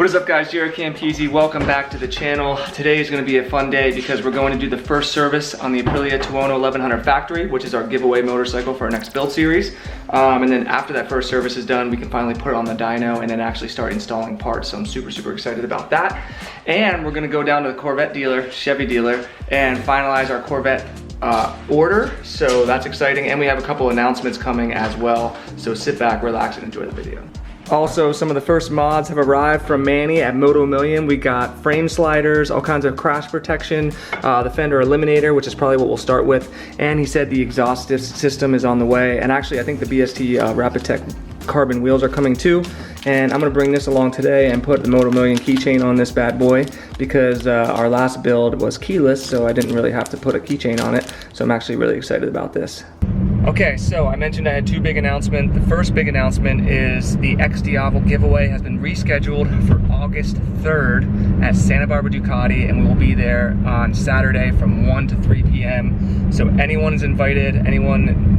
What is up guys, JaretCampisi, welcome back to the channel. Today is going to be a fun day because we're going to do the first service on the Aprilia Tuono 1100 Factory, which is our giveaway motorcycle for our next build series. And then after that first service is done, we can finally put it on the dyno and then actually start installing parts. So I'm super excited about that. And we're going to go down to the Corvette dealer, Chevy dealer, and finalize our Corvette order. So that's exciting. And we have a couple announcements coming as well. So sit back, relax, and enjoy the video. Also, some of the first mods have arrived from Manny at Moto Million. We got frame sliders, all kinds of crash protection, the fender eliminator, which is probably what we'll start with. And he said the exhaust system is on the way. And actually, I think the BST Rapid carbon wheels are coming too. And I'm gonna bring this along today and put the Moto Million keychain on this bad boy because our last build was keyless, so I didn't really have to put a keychain on it. So I'm actually really excited about this. Okay, so I mentioned I had two big announcements. The first big announcement is the XDiavolo giveaway has been rescheduled for August 3rd at Santa Barbara Ducati, and we will be there on Saturday from 1 to 3 p.m. So anyone is invited, anyone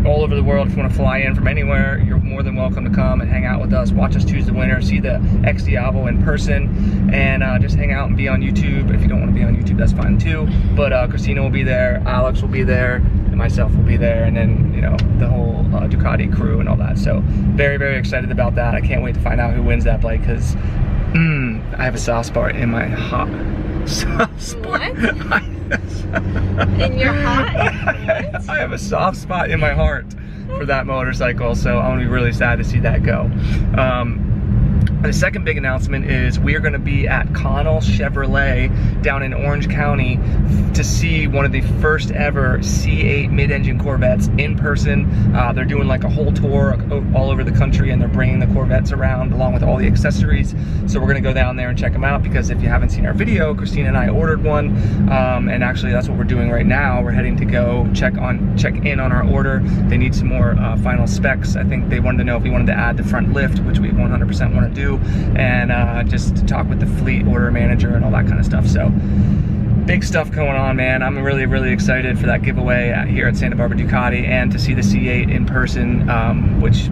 all over the world, if you want to fly in from anywhere, you're more than welcome to come and hang out with us, watch us choose the winner, see the XDiavolo in person, and just hang out and be on YouTube. If you don't want to be on YouTube, that's fine too. But Christina will be there, Alex will be there, and myself will be there, and then, you know, the whole Ducati crew and all that. So very excited about that. I can't wait to find out who wins that bike, because I have a soft spot in my heart. What? In your heart? I have a soft spot in my heart for that motorcycle, so I'm gonna be really sad to see that go. The second big announcement is we are going to be at Connell Chevrolet down in Orange County to see one of the first ever C8 mid-engine Corvettes in person. They're doing like a whole tour all over the country, and they're bringing the Corvettes around along with all the accessories. So we're going to go down there and check them out, because if you haven't seen our video, Christina and I ordered one, and actually that's what we're doing right now. We're heading to go check in on our order. They need some more final specs. I think they wanted to know if we wanted to add the front lift, which we 100% want to do, and just to talk with the fleet order manager and all that kind of stuff. So big stuff going on, man. I'm really excited for that giveaway here at Santa Barbara Ducati, and to see the C8 in person, which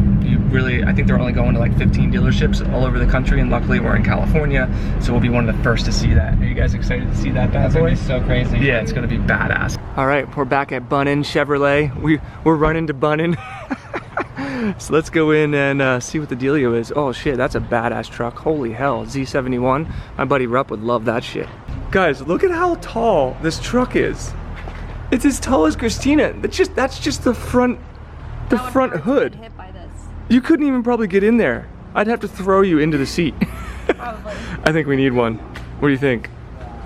I think they're only going to like 15 dealerships all over the country, and luckily we're in California, so we'll be one of the first to see that. Are you guys excited to see that bad boy? It's gonna be so crazy. Yeah, it's gonna be badass. All right, we're back at Bunnin Chevrolet. We're running to Bunnin. So let's go in and see what the dealio is. Oh shit, that's a badass truck. Holy hell, Z71. My buddy Rupp would love that shit. Guys, look at how tall this truck is. It's as tall as Christina. That's just the front hood. Hit by this. You couldn't even probably get in there. I'd have to throw you into the seat. Probably. I think we need one. What do you think?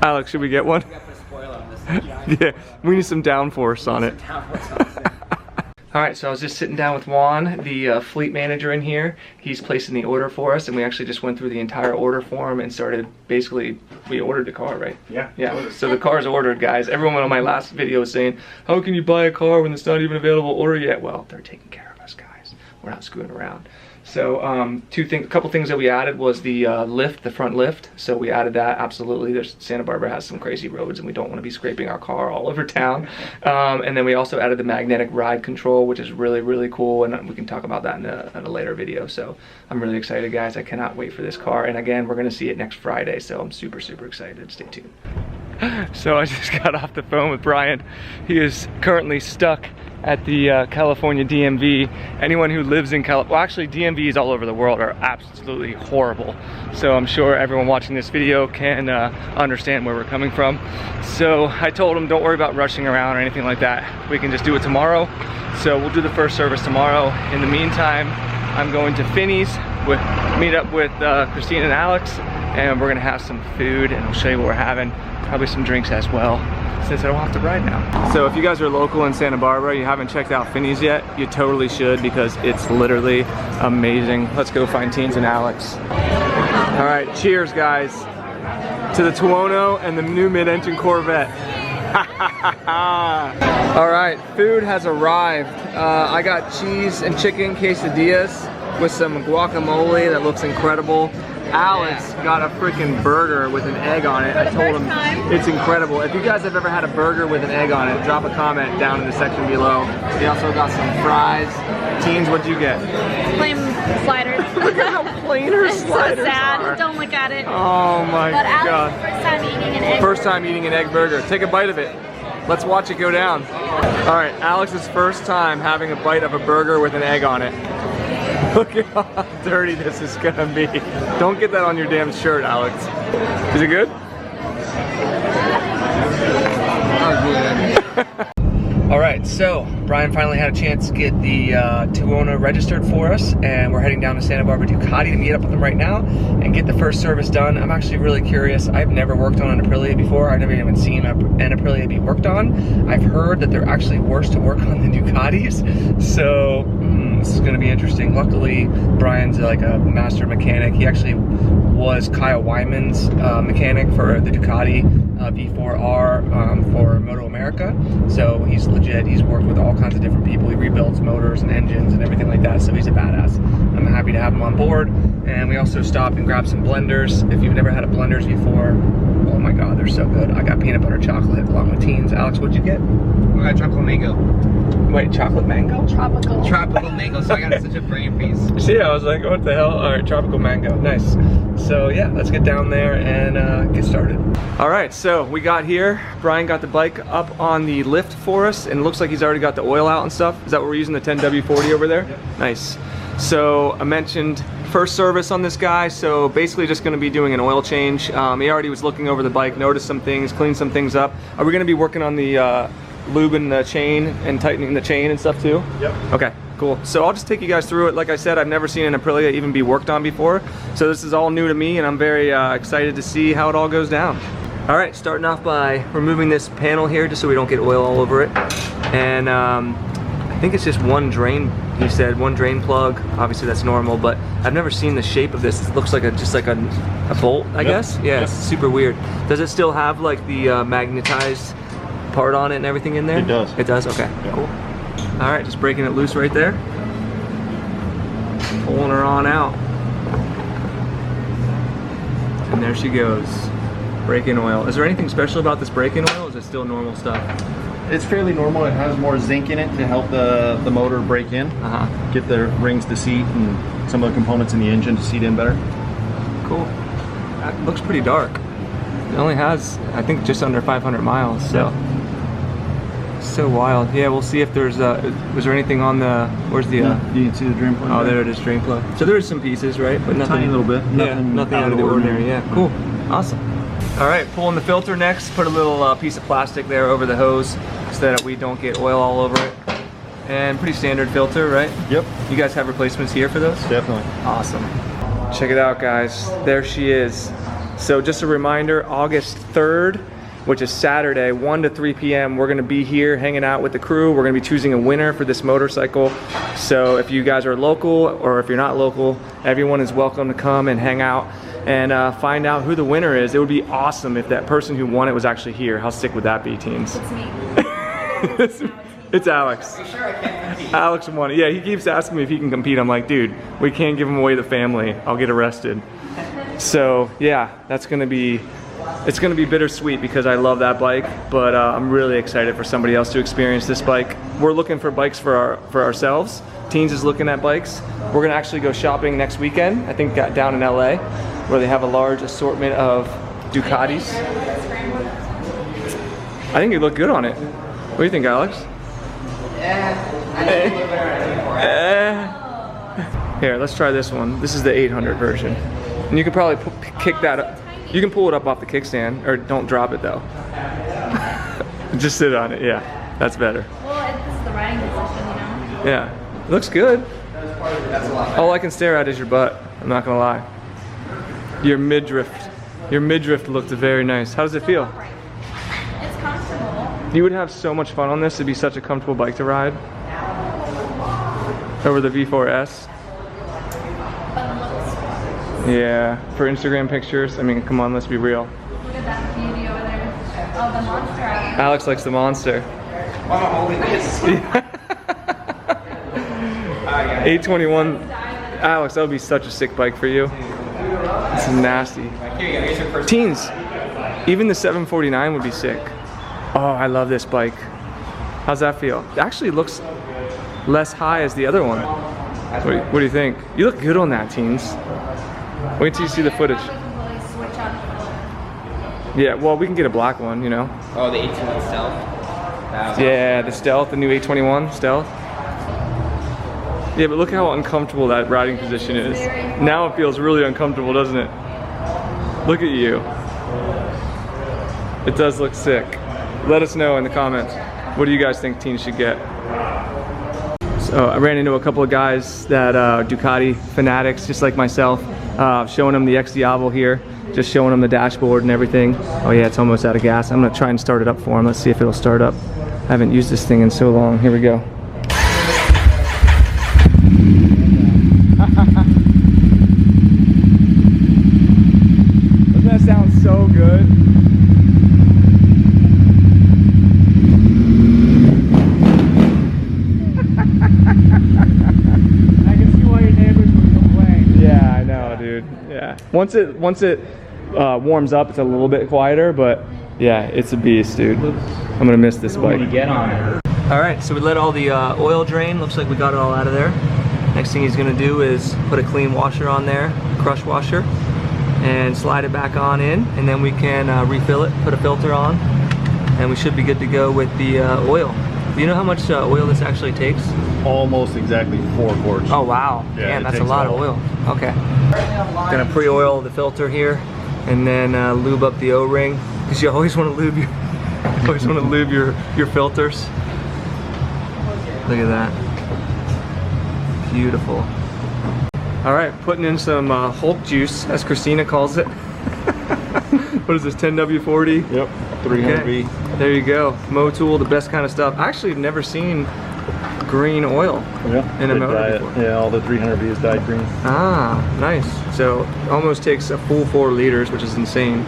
Alex, should we get one? We gotta put a spoiler on this. Yeah, we need some downforce on it. Alright, so I was just sitting down with Juan, the fleet manager in here. He's placing the order for us, and we actually just went through the entire order form and started, basically, we ordered the car, right? Yeah, so the car's ordered, guys. Everyone on my last video was saying, how can you buy a car when it's not even available order yet? Well, they're taking care of us, guys. We're not screwing around. So a couple things that we added was the lift, the front lift. So we added that, absolutely. Santa Barbara has some crazy roads, and we don't want to be scraping our car all over town. And then we also added the magnetic ride control, which is really cool, and we can talk about that in a later video. So I'm really excited, guys. I cannot wait for this car. And again, we're going to see it next Friday, so I'm super excited. Stay tuned. So I just got off the phone with Brian. He is currently stuck at the California DMV. Anyone who lives in California, well, actually DMVs all over the world are absolutely horrible. So I'm sure everyone watching this video can understand where we're coming from. So I told him, don't worry about rushing around or anything like that. We can just do it tomorrow. So we'll do the first service tomorrow. In the meantime, I'm going to Finny's, meet up with Christine and Alex, and we're gonna have some food, and I'll show you what we're having. Probably some drinks as well, since I don't have to ride now. So if you guys are local in Santa Barbara, you haven't checked out Finny's yet, you totally should, because it's literally amazing. Let's go find Teens and Alex. All right, cheers guys to the Tuono and the new mid-engine Corvette. All right, food has arrived. I got cheese and chicken quesadillas with some guacamole that looks incredible. Alex got a freaking burger with an egg on it. I told him it's incredible. If you guys have ever had a burger with an egg on it, drop a comment down in the section below. We also got some fries. Teens, what'd you get? Plain sliders. Look at how plain her It's so sliders sad. are. Don't look at it. Oh my But god. Alex, first time eating an egg. First time eating an egg burger. Take a bite of it. Let's watch it go down. All right, Alex's first time having a bite of a burger with an egg on it. Look at how dirty this is gonna be. Don't get that on your damn shirt, Alex. Is it good? All right, so Brian finally had a chance to get the Tuono registered for us, and we're heading down to Santa Barbara Ducati to meet up with them right now and get the first service done. I'm actually really curious. I've never worked on an Aprilia before. I've never even seen an Aprilia be worked on. I've heard that they're actually worse to work on than Ducatis, so this is gonna be interesting. Luckily, Brian's like a master mechanic. He actually was Kyle Wyman's mechanic for the Ducati V4R for Moto America. So he's legit. He's worked with all kinds of different people. He rebuilds motors and engines and everything like that. So he's a badass. I'm happy to have him on board. And we also stopped and grabbed some blenders. If you've never had a blenders before, oh my god, they're so good. I got peanut butter chocolate along with teens. Alex, what'd you get? I got tropical mango. Wait, chocolate mango? Tropical. Tropical mango, so I got such a brain freeze. See, I was like, what the hell? All right, tropical mango, nice. So yeah, let's get down there and get started. All right, so we got here. Brian got the bike up on the lift for us, and it looks like he's already got the oil out and stuff. Is that what we're using, the 10W40 over there? Yep. Nice. So I mentioned first service on this guy, so basically just gonna be doing an oil change. He already was looking over the bike, noticed some things, cleaned some things up. Are we gonna be working on the lubing the chain and tightening the chain and stuff too? Yep. Okay, cool. So I'll just take you guys through it. Like I said, I've never seen an Aprilia even be worked on before. So this is all new to me, and I'm very excited to see how it all goes down. All right, starting off by removing this panel here just so we don't get oil all over it. And I think it's just one drain, you said, one drain plug. Obviously that's normal, but I've never seen the shape of this. It looks like just like a bolt, I guess? Yeah, it's super weird. Does it still have like the magnetized part on it and everything in there? It does. It does? Okay, cool. All right, just breaking it loose right there. Pulling her on out. And there she goes. Brake-in oil. Is there anything special about this brake-in oil, or is it still normal stuff? It's fairly normal. It has more zinc in it to help the motor break in, get the rings to seat and some of the components in the engine to seat in better. Cool. That looks pretty dark. It only has, I think, just under 500 miles, so. So wild. Yeah, we'll see if there's, was there anything on the, where's the, You can see the drain plug. oh, there it is, drain plug. So there is some pieces, right? But nothing. Tiny little bit. Nothing out of the ordinary. Yeah, cool. Awesome. All right, pulling the filter next. Put a little piece of plastic there over the hose so that we don't get oil all over it. And pretty standard filter, right? Yep. You guys have replacements here for those? Definitely. Awesome. Check it out, guys. There she is. So just a reminder, August 3rd, which is Saturday, 1 to 3 p.m. We're gonna be here hanging out with the crew. We're gonna be choosing a winner for this motorcycle. So if you guys are local, or if you're not local, everyone is welcome to come and hang out and find out who the winner is. It would be awesome if that person who won it was actually here. How sick would that be, teens? It's me. It's Alex. Are you sure I can't compete? Alex won it. Yeah, he keeps asking me if he can compete. I'm like, dude, we can't give him away to the family. I'll get arrested. So yeah, that's gonna be, it's gonna be bittersweet because I love that bike, but I'm really excited for somebody else to experience this bike. We're looking for bikes for ourselves. Teens is looking at bikes. We're gonna actually go shopping next weekend, I think down in LA, where they have a large assortment of Ducatis. I think you look good on it. What do you think, Alex? Here, let's try this one. This is the 800 version. And you could probably kick that up. You can pull it up off the kickstand, or don't drop it though. Just sit on it, yeah. That's better. Well, this is the riding position, you know? Yeah, it looks good. All I can stare at is your butt, I'm not gonna lie. Your midriff looked very nice. How does it feel? It's comfortable. You would have so much fun on this. It'd be such a comfortable bike to ride. Over the V4S. Yeah, for Instagram pictures. I mean, come on, let's be real. Look at that beauty over there. Oh, the monster. Alex likes the monster. Why am I holding this? 821. Alex, that would be such a sick bike for you. This is nasty. Here you go. Here's your first. Teens, even the 749 would be sick. Oh, I love this bike. How's that feel? It actually looks less high as the other one. What do you think? You look good on that, Teens. Wait till you see the footage. Yeah, well, we can get a black one, you know. Oh, the 821 Stealth. Yeah, the Stealth, the new 821 Stealth. Yeah, but look how uncomfortable that riding position is. Now it feels really uncomfortable, doesn't it? Look at you. It does look sick. Let us know in the comments. What do you guys think teens should get? So I ran into a couple of guys that Ducati fanatics, just like myself, showing them the X Diavolo here, just showing them the dashboard and everything. Oh yeah, it's almost out of gas. I'm gonna try and start it up for them. Let's see if it'll start up. I haven't used this thing in so long. Here we go. Doesn't that sound so good? I can see why your neighbors would complain. Yeah, I know, dude. Yeah. Once it warms up, it's a little bit quieter, but yeah, it's a beast, dude. I'm gonna miss this bike. Get on it. All right, so we let all the oil drain. Looks like we got it all out of there. Next thing he's gonna do is put a clean washer on there, crush washer, and slide it back on in, and then we can refill it, put a filter on, and we should be good to go with the oil. Do you know how much oil this actually takes? Almost exactly 4 quarts. Oh wow, Yeah, man, it that's a takes lot of all. oil. Okay. Gonna pre-oil the filter here, and then lube up the O-ring, because you always want to lube your filters. Look at that. Beautiful. All right, putting in some Hulk juice, as Christina calls it. What is this, 10W40? Yep, 300V. Okay. There you go. Motul, the best kind of stuff. I actually have never seen green oil Yeah, in a they motor dye it. before. Yeah, all the 300V is dyed green. Ah, nice. So almost takes a full 4 liters, which is insane.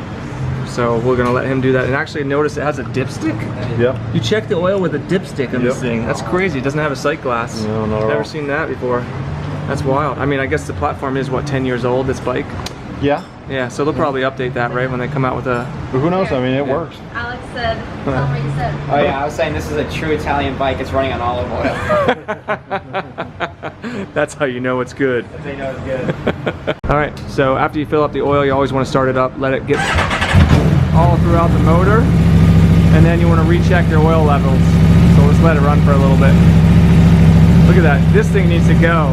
So we're gonna let him do that. And actually notice it has a dipstick. Yep. You check the oil with a dipstick on this Yep. thing. That's crazy. It doesn't have a sight glass. No, not at Never all. seen that before. That's wild. I mean, I guess the platform is what, 10 years old, this bike? Yeah, Yeah, so they'll probably update that, right, when they come out with a... but who knows? I mean, it works. Alex said, tell them what you said. Oh yeah, I was saying this is a true Italian bike. It's running on olive oil. That's how you know it's good. They know it's good. All right, so after you fill up the oil, you always want to start it up, let it get all throughout the motor, and then you want to recheck your oil levels. So let's let it run for a little bit. Look at that, this thing needs to go.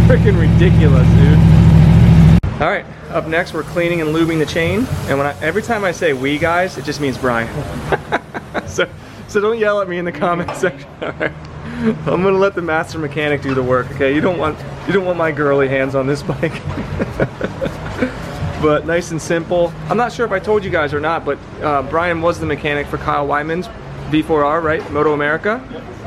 Freaking ridiculous, dude. All right, up next we're cleaning and lubing the chain, and every time I say we guys, it just means Brian. so don't yell at me in the comment section. All right. I'm gonna let the master mechanic do the work. Okay, you don't want my girly hands on this bike. But nice and simple. I'm not sure if I told you guys or not, but Brian was the mechanic for Kyle Wyman's V4R, right? Moto America.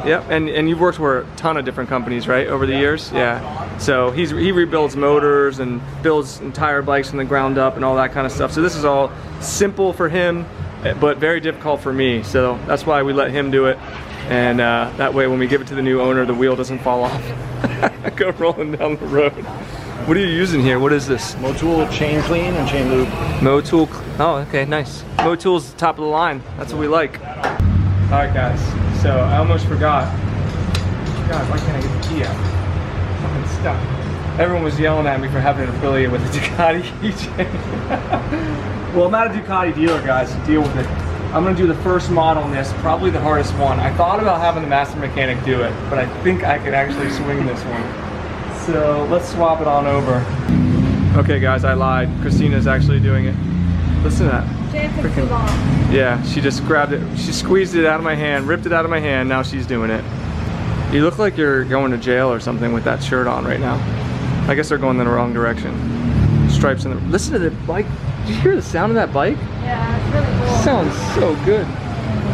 Yep, and you've worked for a ton of different companies, right, over the years? Yeah. So he rebuilds motors and builds entire bikes from the ground up and all that kind of stuff. So this is all simple for him, but very difficult for me. So that's why we let him do it. And that way when we give it to the new owner, the wheel doesn't fall off. Go rolling down the road. What are you using here? What is this? Motul chain clean and chain lube. Motul. Oh, okay, nice. Motul's top of the line. That's what we like. All right, guys. So I almost forgot. God, why can't I get the key out? Fucking stuck. Everyone was yelling at me for having an Aprilia with a Ducati keychain. Well, I'm not a Ducati dealer, guys. So deal with it. I'm gonna do the first mod on this, probably the hardest one. I thought about having the master mechanic do it, but I think I could actually swing this one. So let's swap it on over. Okay, guys, I lied. Christina's actually doing it. Listen to that. Jan took too long. Yeah, she just grabbed it. She squeezed it out of my hand, ripped it out of my hand. Now she's doing it. You look like you're going to jail or something with that shirt on right now. I guess they're going in the wrong direction. Stripes in the... Listen to the bike. Did you hear the sound of that bike? Yeah, it's really cool. Sounds so good.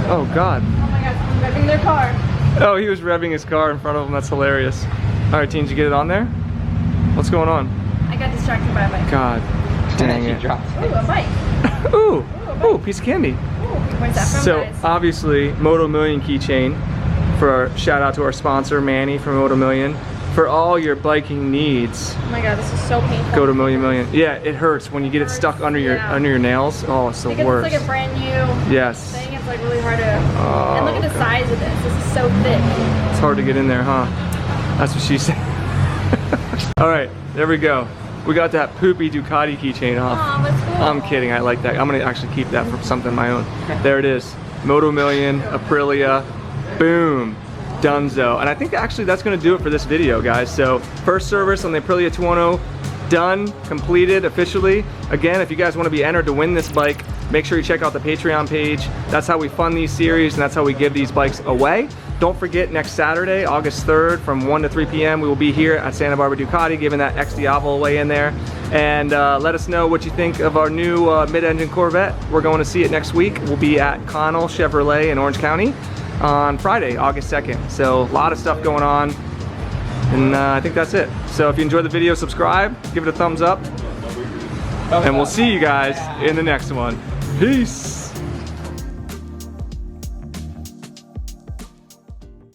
Oh God. Oh my God, someone's revving their car. Oh, he was revving his car in front of him. That's hilarious. All right, teens, you get it on there? What's going on? I got distracted by a bike. God dang She it. dropped. Ooh, a bike. Ooh, ooh, piece of candy. Ooh, where's that from, So guys? obviously, Moto Million keychain. For our shout out to our sponsor Manny from Moto Million. For all your biking needs, Oh my god, this is so painful. go to Million Million. Yeah, it hurts when you get it stuck under your nails. Oh, it's the Because worst. it's like a brand new Yes. thing. It's like really hard to. And look at the size of this. This is so thick. It's hard to get in there, huh? That's what she said. All right, there we go. We got that poopy Ducati keychain off. Aw, that's cool. I'm kidding, I like that. I'm gonna actually keep that for something of my own. There it is. Moto Million, Aprilia, boom, donezo. And I think actually that's gonna do it for this video, guys. So first service on the Aprilia Tuono, done, completed officially. Again, if you guys wanna be entered to win this bike, make sure you check out the Patreon page. That's how we fund these series and that's how we give these bikes away. Don't forget, next Saturday, August 3rd, from 1 to 3 p.m., we will be here at Santa Barbara Ducati, giving that X Diavolo away in there. And let us know what you think of our new mid-engine Corvette. We're going to see it next week. We'll be at Connell Chevrolet in Orange County on Friday, August 2nd. So a lot of stuff going on. And I think that's it. So if you enjoyed the video, subscribe, give it a thumbs up. And we'll see you guys in the next one. Peace.